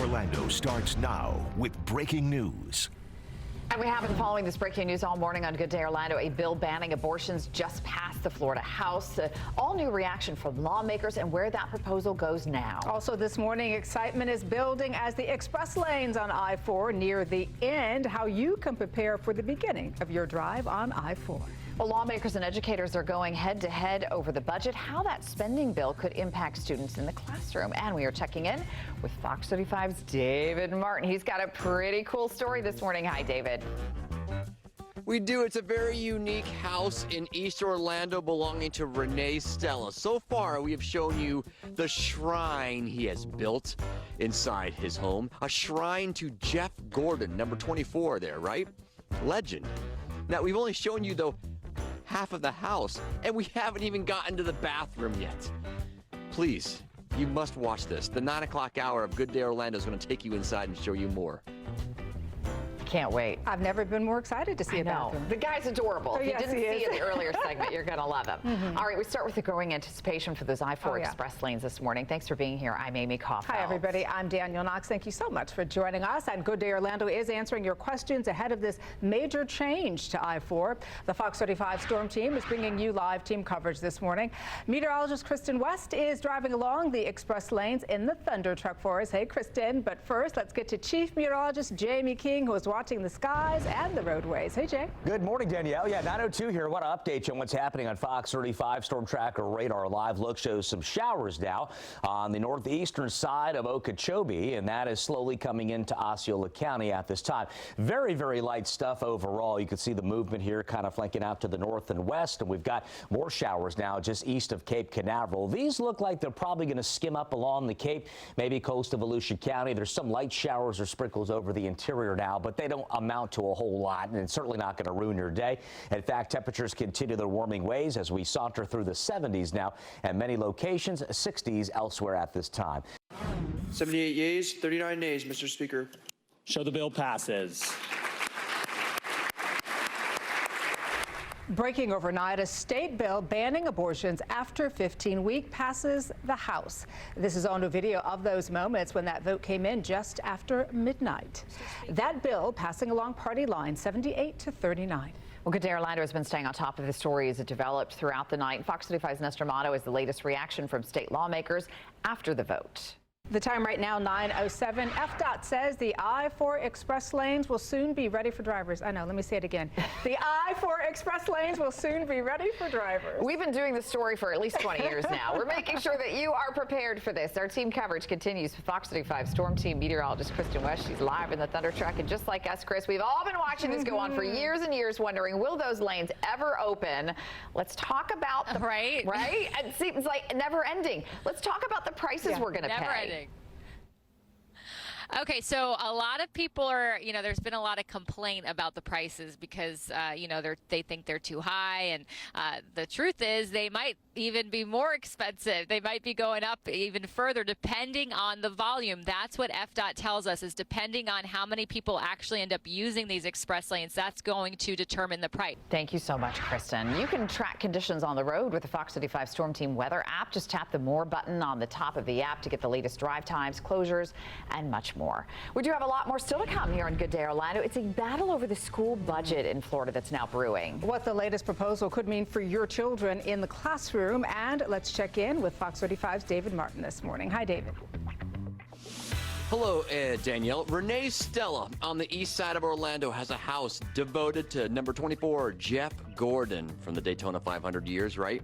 Orlando starts now with breaking news. And we have been following this breaking news all morning on Good Day Orlando. A bill banning abortions just passed the Florida House. All new reaction from lawmakers and where that proposal goes now. Also this morning, excitement is building as the express lanes on I-4 near the end. How you can prepare for the beginning of your drive on I-4. Well, lawmakers and educators are going head to head over the budget, how that spending bill could impact students in the classroom. And we are checking in with Fox 35's David Martin. He's got a pretty cool story this morning. Hi, David. We do. It's a very unique house in East Orlando belonging to Renee Stella. So far, we have shown you the shrine he has built inside his home. A shrine to Jeff Gordon, number 24 there, right? Legend. Now, we've only shown you, though, half of the house, and we haven't even gotten to the bathroom yet. Please, you must watch this. The 9 o'clock hour of Good Day Orlando is going to take you inside and show you more. Can't wait. I've never been more excited to see a bathroom. The guy's adorable. Oh, if yes, you didn't see in the earlier segment, you're going to love him. All right, we start with the growing anticipation for those I-4 express lanes this morning. Thanks for being here. I'm Amy Kaufman. Hi, everybody. I'm Daniel Knox. Thank you so much for joining us. And Good Day Orlando is answering your questions ahead of this major change to I-4. The Fox 35 Storm Team is bringing you live team coverage this morning. Meteorologist Kristen West is driving along the express lanes in the Thunder Truck for us. Hey, Kristen. But first, let's get to Chief Meteorologist Jamie King, who is watching the skies and the roadways. Hey, Jay. Good morning, Danielle. Yeah, 9:02 here. I want to update you on what's happening on Fox 35 Storm Tracker Radar. Live look shows some showers now on the northeastern side of Okeechobee, and that is slowly coming into Osceola County at this time. Very, very light stuff overall. You can see the movement here kind of flanking out to the north and west, and we've got more showers now just east of Cape Canaveral. These look like they're probably going to skim up along the Cape, maybe coast of Volusia County. There's some light showers or sprinkles over the interior now, but they don't amount to a whole lot, and it's certainly not going to ruin your day. In fact, temperatures continue their warming ways as we saunter through the 70s now at many locations, 60s elsewhere at this time. 78 yeas, 39 nays, Mr. Speaker. Show the bill passes. Breaking overnight, a state bill banning abortions after 15 weeks passes the House. This is on a video of those moments when that vote came in just after midnight. That bill passing along party lines, 78 to 39. Well, Good Day Orlando has been staying on top of the story as it developed throughout the night. Fox 35's Nestor Mato is the latest reaction from state lawmakers after the vote. The time right now, 9:07. FDOT says the I-4 express lanes will soon be ready for drivers. I know, let me say it again. The I-4 express lanes will soon be ready for drivers. We've been doing this story for at least 20 years now. We're making sure that you are prepared for this. Our team coverage continues with Fox 35 Storm Team meteorologist Kristen West. She's live in the Thunder Truck, and just like us, Chris, we've all been watching this go on for years and years, wondering, will those lanes ever open? Let's talk about the right? It seems like never ending. Let's talk about the prices we're going to pay. Never ending. Okay, so a lot of people are, there's been a lot of complaint about the prices because, they think they're too high. And the truth is they might even be more expensive. They might be going up even further depending on the volume. That's what FDOT tells us, is depending on how many people actually end up using these express lanes, that's going to determine the price. Thank you so much, Kristen. You can track conditions on the road with the Fox 35 Storm Team weather app. Just tap the More button on the top of the app to get the latest drive times, closures, and much more. We do have a lot more still to come here on Good Day Orlando. It's a battle over the school budget in Florida that's now brewing. What the latest proposal could mean for your children in the classroom. And let's check in with Fox 35's David Martin this morning. Hi, David. Hello, Danielle. Renee Stella on the east side of Orlando has a house devoted to number 24, Jeff Gordon, from the Daytona 500 years, right?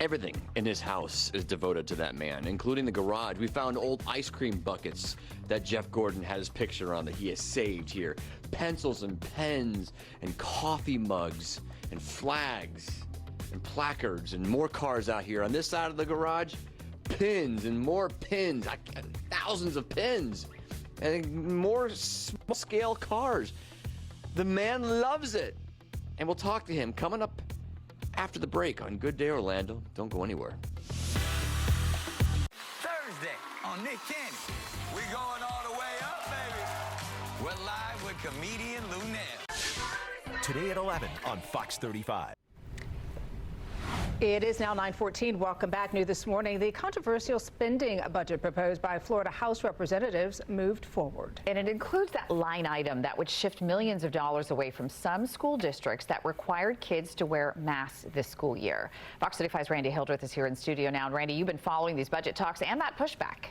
Everything in his house is devoted to that man, including the garage. We found old ice cream buckets that Jeff Gordon had his picture on that he has saved here. Pencils and pens and coffee mugs and flags and placards and more cars out here. On this side of the garage, pins and more pins, thousands of pins, and more small-scale cars. The man loves it. And we'll talk to him coming up after the break on Good Day Orlando. Don't go anywhere. Thursday on Nick Cannon. We going all the way up, baby. We're live with comedian Lunel. Today at 11 on Fox 35. It is now 9:14. Welcome back. New this morning, the controversial spending budget proposed by Florida House representatives moved forward. And it includes that line item that would shift millions of dollars away from some school districts that required kids to wear masks this school year. Fox 35's Randy Hildreth is here in studio now. And Randy, you've been following these budget talks and that pushback.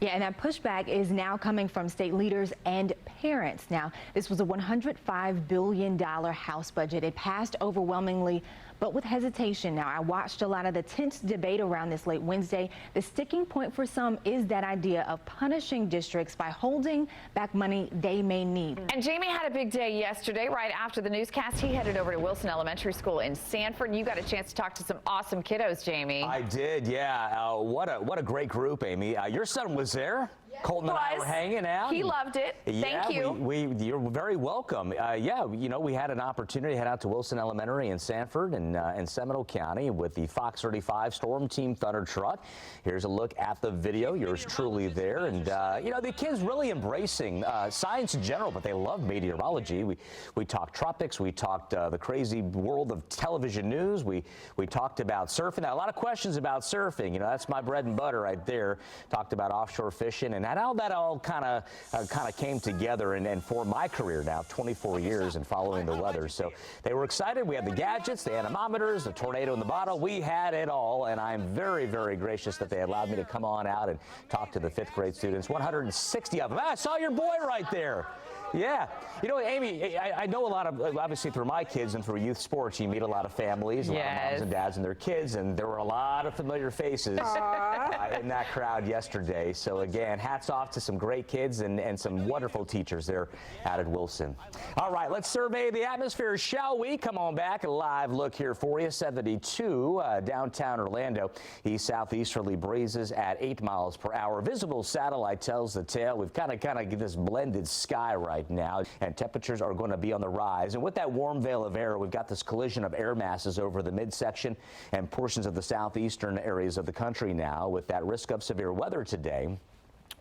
Yeah, and that pushback is now coming from state leaders and parents. Now, this was a $105 billion House budget. It passed overwhelmingly, but with hesitation. Now, I watched a lot of the tense debate around this late Wednesday. The sticking point for some is that idea of punishing districts by holding back money they may need. And Jamie had a big day yesterday. Right after the newscast, he headed over to Wilson Elementary School in Sanford. You got a chance to talk to some awesome kiddos, Jamie. I did, yeah. What a great group, Amy. Your son was there. Colton and I were hanging out. He loved it. Yeah, Thank you. You're very welcome. Yeah, you know, we had an opportunity to head out to Wilson Elementary in Sanford and Seminole County with the Fox 35 Storm Team Thunder Truck. Here's a look at the video. Yours truly there. And, you know, the kids really embracing science in general, but they love meteorology. We talked tropics. We talked the crazy world of television news. We talked about surfing. Now, a lot of questions about surfing. You know, that's my bread and butter right there. Talked about offshore fishing and how that all kind of came together and formed my career now, 24 years and following the weather. So they were excited. We had the gadgets, the anemometers, the tornado in the bottle. We had it all, and I'm very, very gracious that they allowed me to come on out and talk to the 5th grade students, 160 of them. I saw your boy right there. Yeah. You know, Amy, I know a lot of, obviously through my kids and through youth sports, you meet a lot of families, a lot of moms and dads and their kids, and there were a lot of familiar faces in that crowd yesterday. So again, hats off to some great kids and some wonderful teachers there out at Wilson. All right, let's survey the atmosphere, shall we? Come on back, a live look here for you. 72 downtown Orlando. East-southeasterly breezes at 8 miles per hour. Visible satellite tells the tale. We've kind of get this blended sky right now, and temperatures are going to be on the rise. And with that warm veil of air, we've got this collision of air masses over the midsection and portions of the southeastern areas of the country now, with that risk of severe weather today.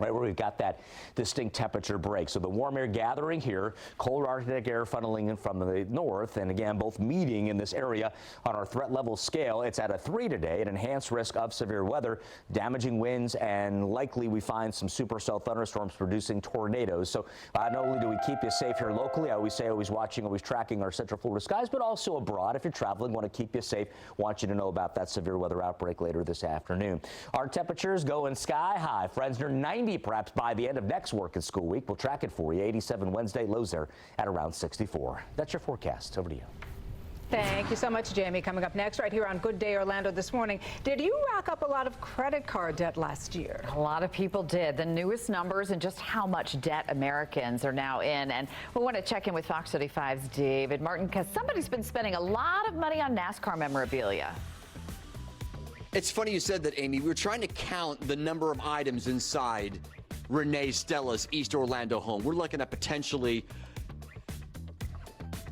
Right where we've got that distinct temperature break. So the warm air gathering here, cold Arctic air funneling in from the north, and again, both meeting in this area on our threat level scale. It's at a 3 today, an enhanced risk of severe weather, damaging winds, and likely we find some supercell thunderstorms producing tornadoes. So not only do we keep you safe here locally, I always say always watching, always tracking our central Florida skies, but also abroad. If you're traveling, want to keep you safe, want you to know about that severe weather outbreak later this afternoon. Our temperatures going sky high. Fresno 90 perhaps by the end of next work and school week. We'll track it for you. 87 Wednesday, lows there at around 64. That's your forecast. Over to you. Thank you so much, Jamie. Coming up next right here on Good Day Orlando this morning. Did you rack up a lot of credit card debt last year? A lot of people did. The newest numbers and just how much debt Americans are now in. And we want to check in with Fox 35's David Martin because somebody's been spending a lot of money on NASCAR memorabilia. It's funny you said that, Amy. We were trying to count the number of items inside Renee Stella's East Orlando home. We're looking at potentially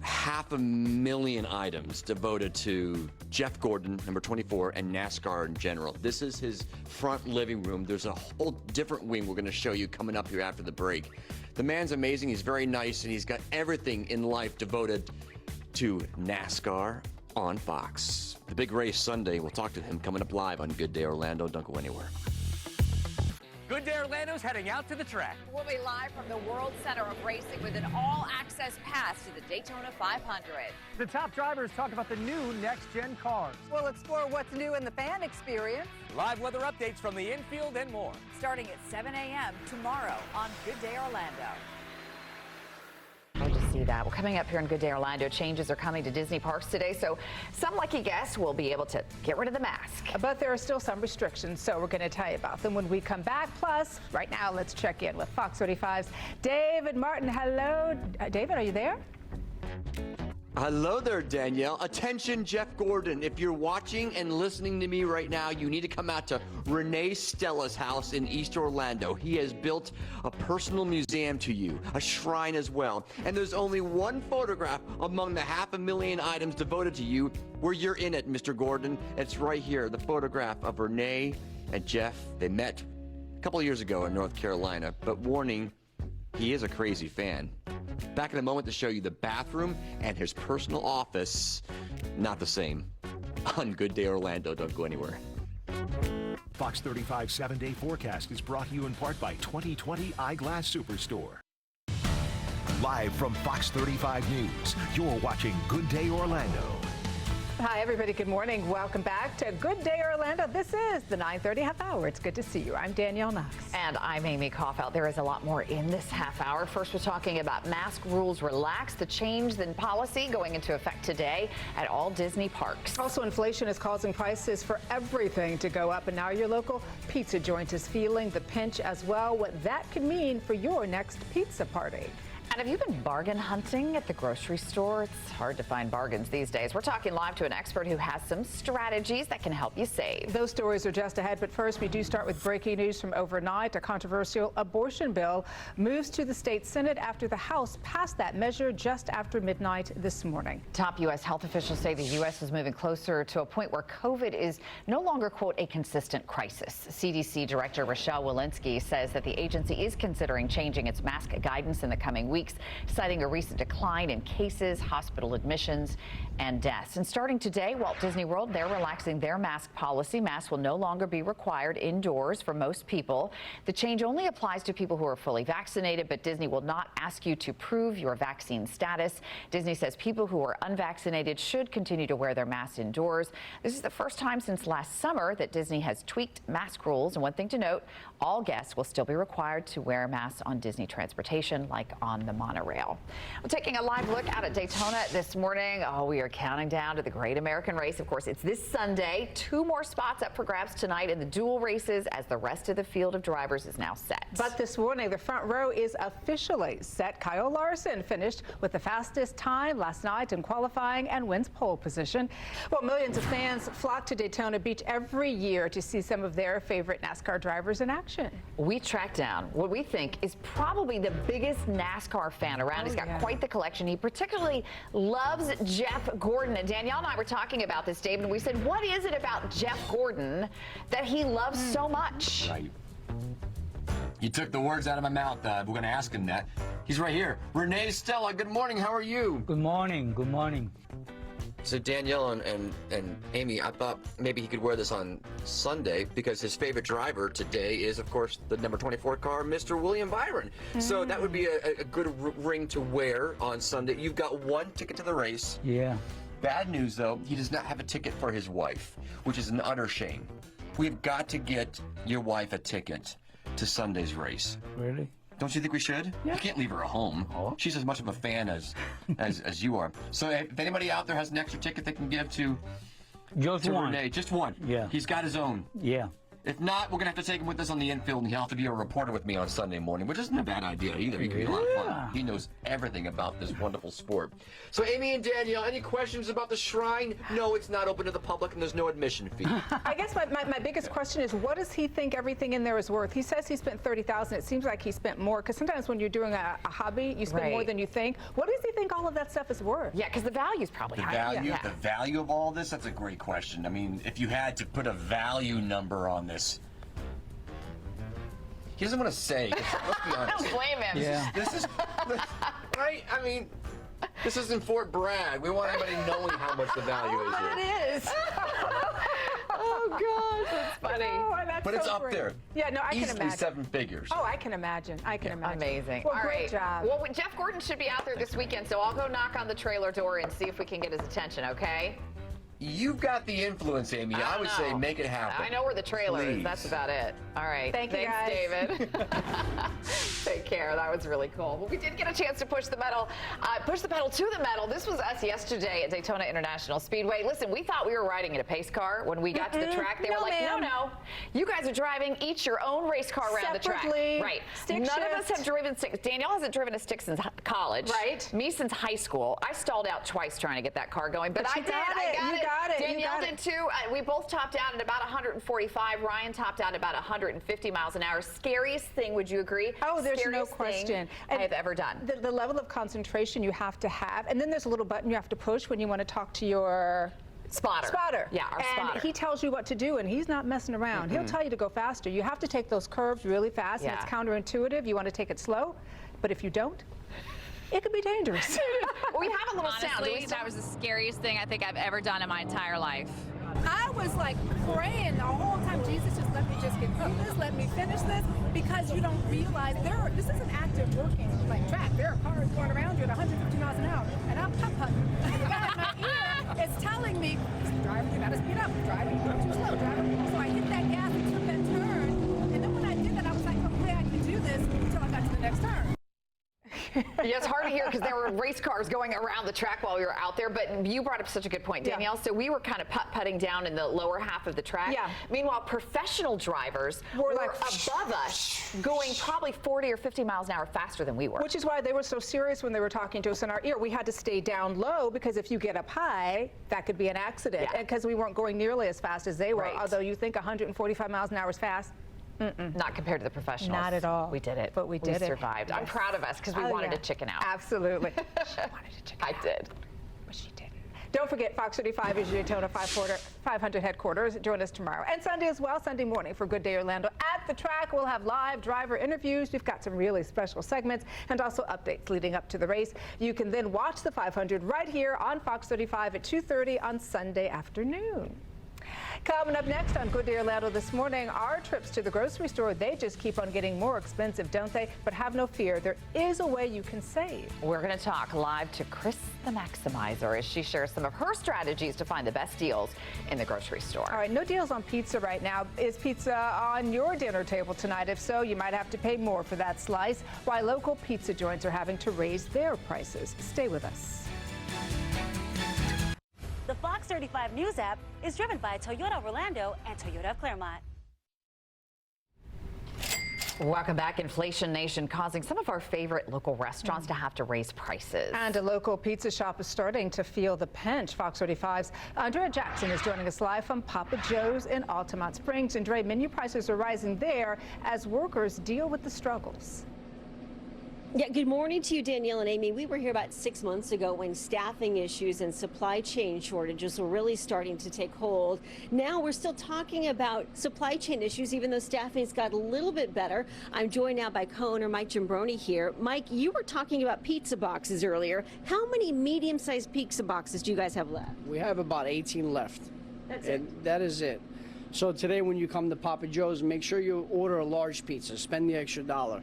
500,000 items devoted to Jeff Gordon, number 24, and NASCAR in general. This is his front living room. There's a whole different wing we're going to show you coming up here after the break. The man's amazing. He's very nice, and he's got everything in life devoted to NASCAR on Fox. The big race Sunday. We'll talk to him coming up live on Good Day Orlando. Don't go anywhere. Good Day Orlando's heading out to the track. We'll be live from the World Center of Racing with an all-access pass to the Daytona 500. The top drivers talk about the new next-gen cars. We'll explore what's new in the fan experience. Live weather updates from the infield and more. Starting at 7 a.m. tomorrow on Good Day Orlando. Hard to see that. Well, coming up here on Good Day Orlando, changes are coming to Disney parks today, so some lucky guests will be able to get rid of the mask. But there are still some restrictions, so we're going to tell you about them when we come back. Plus, right now, let's check in with Fox 35's David Martin. Hello, David, are you there? Hello there, Danielle. Attention, Jeff Gordon. If you're watching and listening to me right now, you need to come out to Renee Stella's house in East Orlando. He has built a personal museum to you, a shrine as well. And there's only one photograph among the 500,000 items devoted to you where you're in it, Mr. Gordon. It's right here, the photograph of Renee and Jeff. They met a couple of years ago in North Carolina, but warning, he is a crazy fan. Back in a moment to show you the bathroom and his personal office. Not the same. on Good Day Orlando. Don't go anywhere. Fox 35 7-day forecast is brought to you in part by 2020 Eyeglass Superstore. Live from Fox 35 News, you're watching Good Day Orlando. Hi, everybody. Good morning. Welcome back to Good Day Orlando. This is the 9:30 half hour. It's good to see you. I'm Danielle Knox. And I'm Amy Kaufeld. There is a lot more in this half hour. First, we're talking about mask rules relaxed, the change in policy going into effect today at all Disney parks. Also, inflation is causing prices for everything to go up, and now your local pizza joint is feeling the pinch as well. What that could mean for your next pizza party. And have you been bargain hunting at the grocery store? It's hard to find bargains these days. We're talking live to an expert who has some strategies that can help you save. Those stories are just ahead, but first we do start with breaking news from overnight. A controversial abortion bill moves to the state Senate after the House passed that measure just after midnight this morning. Top U.S. health officials say the U.S. is moving closer to a point where COVID is no longer, quote, a consistent crisis. CDC Director Rochelle Walensky says that the agency is considering changing its mask guidance in the coming weeks, citing a recent decline in cases, hospital admissions, and deaths. And starting today, Walt Disney World, they're relaxing their mask policy. Masks will no longer be required indoors for most people. The change only applies to people who are fully vaccinated, but Disney will not ask you to prove your vaccine status. Disney says people who are unvaccinated should continue to wear their masks indoors. This is the first time since last summer that Disney has tweaked mask rules. And one thing to note, all guests will still be required to wear masks on Disney transportation, like on the monorail. We're taking a live look out at Daytona this morning. Oh, we are counting down to the Great American Race. Of course, it's this Sunday. 2 more spots up for grabs tonight in the dual races as the rest of the field of drivers is now set. But this morning, the front row is officially set. Kyle Larson finished with the fastest time last night in qualifying and wins pole position. Well, millions of fans flock to Daytona Beach every year to see some of their favorite NASCAR drivers in action. We tracked down what we think is probably the biggest NASCAR fan around. He's got quite the collection. He particularly loves Jeff Gordon. And Danielle and I were talking about this, David, and we said, what is it about Jeff Gordon that he loves so much? Right. You took the words out of my mouth. We're going to ask him that. He's right here. Renee Stella, good morning. How are you? Good morning. Good morning. So Danielle and Amy, I thought maybe he could wear this on Sunday because his favorite driver today is, of course, the number 24 car, Mr. William Byron. So that would be a good ring to wear on Sunday. You've got 1 ticket to the race. Yeah. Bad news, though, he does not have a ticket for his wife, which is an utter shame. We've got to get your wife a ticket to Sunday's race. Really? Don't you think we should? Yeah. You can't leave her at home. Oh. She's as much of a fan as you are. So if anybody out there has an extra ticket they can give to one. Renee, just one. Yeah. He's got his own. Yeah. If not, we're going to have to take him with us on the infield, and he'll have to be a reporter with me on Sunday morning, which isn't a bad idea either. He could be a lot of fun. He knows everything about this wonderful sport. So, Amy and Danielle, any questions about the Shrine? No, it's not open to the public, and there's no admission fee. I guess my biggest question is, what does he think everything in there is worth? He says he spent $30,000. It seems like he spent more, because sometimes when you're doing a hobby, you spend more than you think. What does he think all of that stuff is worth? Yeah, because the value is probably high. The value of all this? That's a great question. I mean, if you had to put a value number on this, he doesn't want to say. Let's be honest. I don't blame him. Yeah. This is right. I mean, this isn't Fort Bragg. We want everybody knowing how much the value is here. It is. Oh, gosh, that's funny. Oh, that's But it's so up great. there. Yeah, no, I can Easily imagine. 7 figures. Oh, I can imagine. I can imagine. Amazing. Well, All great right. job. Well, Jeff Gordon should be out there this weekend, so I'll go knock on the trailer door and see if we can get his attention, okay? You've got the influence, Amy. I would say make it happen. I know where the trailer is. Please. That's about it. All right. Thanks, guys. David. Take care. That was really cool. Well, we did get a chance to push the pedal to the metal. This was us yesterday at Daytona International Speedway. Listen, we thought we were riding in a pace car. When we got to the track, they were like, no. You guys are driving each your own race car around the track. Right. None of us have driven stick. Danielle hasn't driven a stick since college. Right. Me since high school. I stalled out twice trying to get that car going, but I did. I got it. Danielle did too. We both topped out at about 145. Ryan topped out at about 150 miles an hour. Scariest thing, would you agree? Oh, there's no question. I have ever done. The level of concentration you have to have, and then there's a little button you have to push when you want to talk to your spotter. Yeah, our spotter. And he tells you what to do, and he's not messing around. He'll tell you to go faster. You have to take those curves really fast, and it's counterintuitive. You want to take it slow, but if you don't, it could be dangerous. We have a little Honestly, sound. That was the scariest thing I think I've ever done in my entire life. I was like praying the whole time, Jesus, just let me just get through this, let me finish this, because you don't realize this is an active working like track. There are cars going around you at 150 miles an hour, and I'm putt-putting. The guy in my ear is telling me, driver, you gotta speed up, driving, too slow, driver. So I hit that gas and took that turn, and then when I did that, I was like, okay, I can do this until I got to the next turn. Yeah, it's hard to hear because there were race cars going around the track while we were out there, but you brought up such a good point, Danielle. So we were kind of putt-putting down in the lower half of the track. Yeah. Meanwhile, professional drivers were like above us, going probably 40 or 50 miles an hour faster than we were. Which is why they were so serious when they were talking to us in our ear. We had to stay down low because if you get up high, that could be an accident. Yeah. And because we weren't going nearly as fast as they were, Right. although you think 145 miles an hour is fast. Not compared to the professionals. Not at all. We did it. But we did it. survived. I'm proud of us because we wanted to chicken out. Absolutely. She wanted to chicken out. I did. But she didn't. Don't forget, Fox 35 is your Daytona 500 headquarters. Join us tomorrow and Sunday as well, Sunday morning for Good Day Orlando. At the track, we'll have live driver interviews. We've got some really special segments and also updates leading up to the race. You can then watch the 500 right here on Fox 35 at 2:30 on Sunday afternoon. Coming up next on Good Day Orlando this morning, our trips to the grocery store, they just keep on getting more expensive, don't they? But have no fear, there is a way you can save. We're going to talk live to Chris the Maximizer as she shares some of her strategies to find the best deals in the grocery store. All right, no deals on pizza right now. Is pizza on your dinner table tonight? If so, you might have to pay more for that slice. Why local pizza joints are having to raise their prices. Stay with us. The Fox 35 News app is driven by Toyota Orlando and Toyota of Claremont. Welcome back. Inflation Nation causing some of our favorite local restaurants to have to raise prices. And a local pizza shop is starting to feel the pinch. Fox 35's Andrea Jackson is joining us live from Papa Joe's in Altamont Springs. And Dre, menu prices are rising there as workers deal with the struggles. Yeah, good morning to you, Danielle and Amy. We were here about 6 months ago when staffing issues and supply chain shortages were really starting to take hold. Now we're still talking about supply chain issues, even though staffing's got a little bit better. I'm joined now by co-owner Mike Gimbroni here. Mike, you were talking about pizza boxes earlier. How many medium-sized pizza boxes do you guys have left? We have about 18 left. That's it? And that is it. So today when you come to Papa Joe's, make sure you order a large pizza. Spend the extra $1.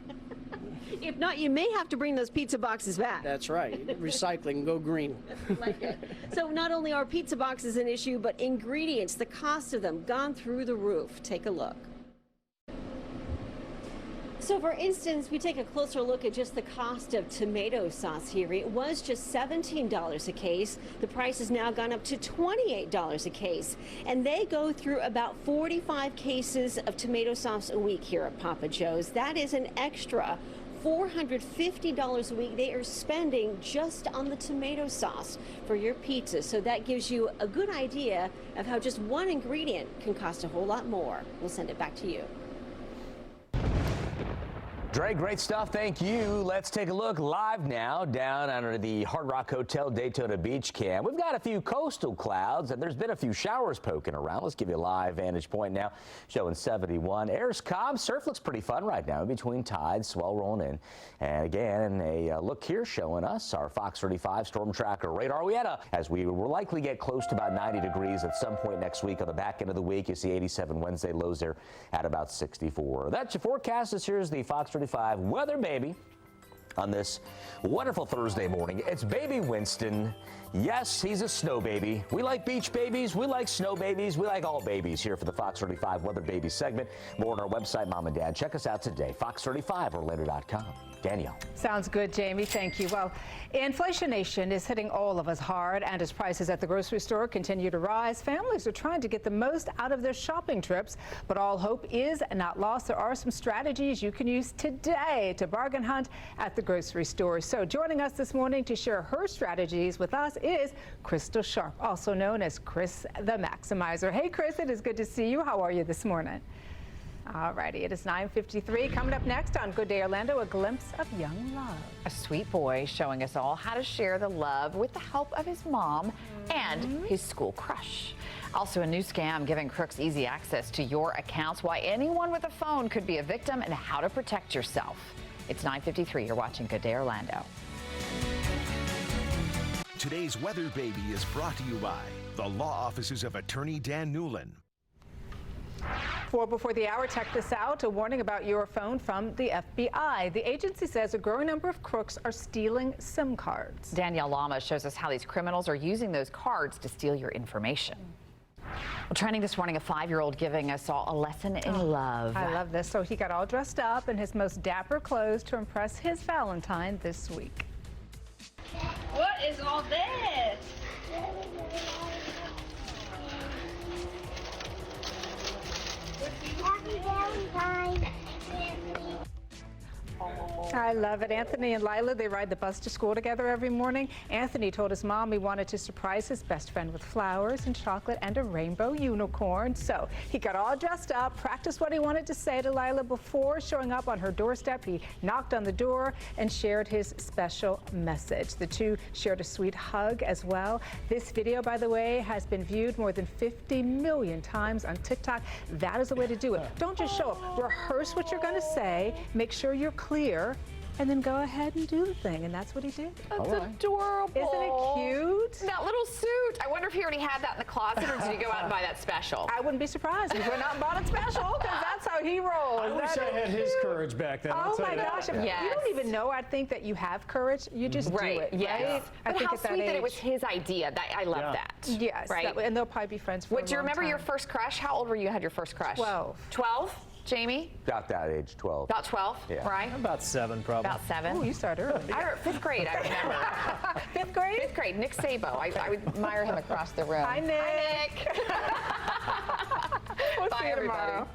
If not, you may have to bring those pizza boxes back. That's right. Recycling, go green. Like it. So not only are pizza boxes an issue, but ingredients, the cost of them, gone through the roof. Take a look. So for instance, we take a closer look at just the cost of tomato sauce here. It was just $17 a case. The price has now gone up to $28 a case. And they go through about 45 cases of tomato sauce a week here at Papa Joe's. That is an extra $450 a week they are spending just on the tomato sauce for your pizza. So that gives you a good idea of how just one ingredient can cost a whole lot more. We'll send it back to you. Dre, great stuff. Thank you. Let's take a look live now down under the Hard Rock Hotel Daytona Beach Cam. We've got a few coastal clouds and there's been a few showers poking around. Let's give you a live vantage point now showing 71. Air's calm. Surf looks pretty fun right now in between tides, swell rolling in. And again, a look here showing us our Fox 35 storm tracker radar. As we will likely get close to about 90 degrees at some point next week on the back end of the week. You see 87 Wednesday, lows there at about 64. That's your forecast. Here's the Fox 35 weather baby on this wonderful Thursday morning. It's baby Winston. Yes, he's a snow baby. We like beach babies. We like snow babies. We like all babies here for the Fox 35 weather baby segment. More on our website, Mom and Dad. Check us out today, fox35orlando.com. Danielle. Sounds good, Jamie. Thank you. Well, Inflation Nation is hitting all of us hard, and as prices at the grocery store continue to rise, families are trying to get the most out of their shopping trips, but all hope is not lost. There are some strategies you can use today to bargain hunt at the grocery store. So joining us this morning to share her strategies with us is Crystal Sharp, also known as Chris the Maximizer. Hey, Chris, it is good to see you. How are you this morning? All righty, it is 9:53. Coming up next on Good Day Orlando, a glimpse of young love. A sweet boy showing us all how to share the love with the help of his mom and his school crush. Also, a new scam giving crooks easy access to your accounts, why anyone with a phone could be a victim, and how to protect yourself. It's 9:53. You're watching Good Day Orlando. Today's Weather Baby is brought to you by the law offices of attorney Dan Newlin. 4 before the hour, check this out. A warning about your phone from the FBI. The agency says a growing number of crooks are stealing SIM cards. Danielle Lama shows us how these criminals are using those cards to steal your information. Well, trending this morning, a 5-year-old giving us all a lesson in love. I love this. So he got all dressed up in his most dapper clothes to impress his Valentine this week. What is all this? Happy Valentine's. I love it. Anthony and Lila, they ride the bus to school together every morning. Anthony told his mom he wanted to surprise his best friend with flowers and chocolate and a rainbow unicorn. So he got all dressed up, practiced what he wanted to say to Lila before showing up on her doorstep. He knocked on the door and shared his special message. The two shared a sweet hug as well. This video, by the way, has been viewed more than 50 million times on TikTok. That is the way to do it. Don't just show up. Rehearse what you're going to say. Make sure you're clear. And then go ahead and do the thing, and that's what he did. That's adorable. Isn't it cute? That little suit. I wonder if he already had that in the closet, or did he go out and buy that special? I wouldn't be surprised if he went out and bought it special, because that's how he rolls. I wish I had his courage back then. Oh my gosh! Yes. You don't even know. I think that you have courage. You just do it. Yes. Right? But I think how at that sweet age, that it was his idea. I love that. Yes. Right. And they'll probably be friends for a long Do you remember your time. first crush? How old were you? Had your first crush? 12. 12. Jamie? About that age, 12. About 12? Yeah. Right? About 7, probably. About 7? Oh, you started early. 5th grade, I remember. 5th grade? 5th grade. Nick Sabo. I would admire him across the room. Hi, Nick. Hi, Nick. We'll Bye, see you everybody. tomorrow.